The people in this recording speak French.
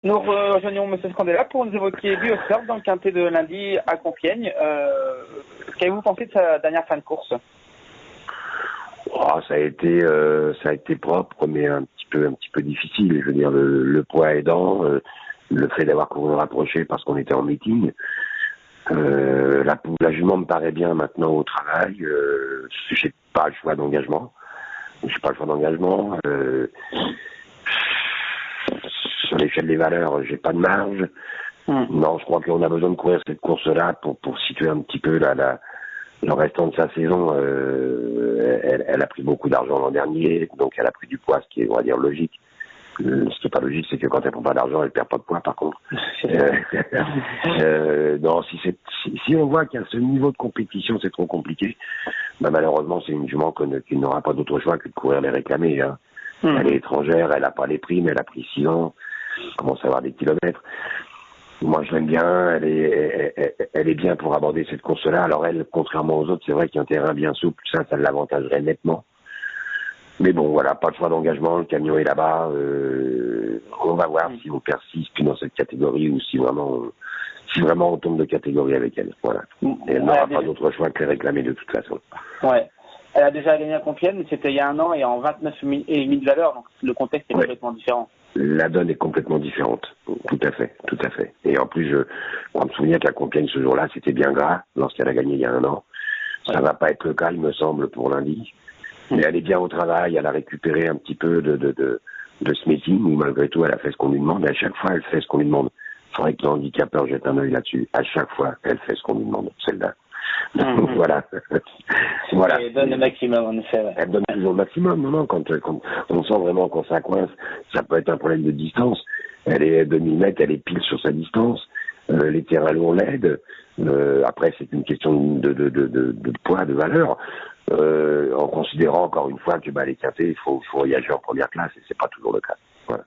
Nous rejoignons M. Scandella pour nous évoquer lui au surf dans le quintet de lundi à Compiègne. Qu'avez-vous pensé de sa dernière fin de course? Ça a été propre, mais un petit peu difficile. Je veux dire, le poids aidant, le fait d'avoir couru rapproché parce qu'on était en meeting. La jument me paraît bien maintenant au travail. J'ai pas le choix d'engagement. Sur l'échelle des valeurs, j'ai pas de marge. Non, je crois qu'on a besoin de courir cette course-là pour situer un petit peu le restant de sa saison. Elle a pris beaucoup d'argent l'an dernier, donc elle a pris du poids, ce qui est, on va dire, logique. Ce qui n'est pas logique, c'est que quand elle prend pas d'argent, elle perd pas de poids, par contre. Non, si on voit qu'à ce niveau de compétition, c'est trop compliqué, malheureusement, c'est une jument qui n'aura pas d'autre choix que de courir les réclamer. Hein. Elle est étrangère, elle n'a pas les primes, elle a pris 6 ans, commence à avoir des kilomètres. Moi, je l'aime bien, elle est bien pour aborder cette course-là. Alors elle, contrairement aux autres, c'est vrai qu'il y a un terrain bien souple, ça l'avantagerait nettement. Mais bon, voilà, pas de choix d'engagement, le camion est là-bas. On va voir si on persiste plus dans cette catégorie ou si vraiment on tombe de catégorie avec elle. Voilà. Et elle n'aura pas d'autre choix que les réclamer de toute façon. Ouais. Elle a déjà gagné à Compiègne, mais c'était il y a un an et en 29,5 de valeur, donc le contexte est complètement différent. La donne est complètement différente. Tout à fait. Et en plus, on me souvient qu'à Compiègne, ce jour-là, c'était bien gras, lorsqu'elle a gagné il y a un an. Ça va pas être le cas, il me semble, pour lundi. Mais elle est bien au travail, elle a récupéré un petit peu de ce meeting, où malgré tout, elle a fait ce qu'on lui demande, et à chaque fois, elle fait ce qu'on lui demande. Il faudrait que l'handicapeur jette un œil là-dessus. À chaque fois, elle fait ce qu'on lui demande, celle-là. Voilà. Voilà. Elle donne le maximum, en effet. Ouais. Elle donne toujours le maximum. Non, quand on sent vraiment quand ça coince, ça peut être un problème de distance. Elle est 2000 mètres, elle est pile sur sa distance. Les terrains longs l'aident. Après, c'est une question de poids, de valeur. En considérant encore une fois que les quintés, il faut voyager en première classe, et c'est pas toujours le cas. Voilà.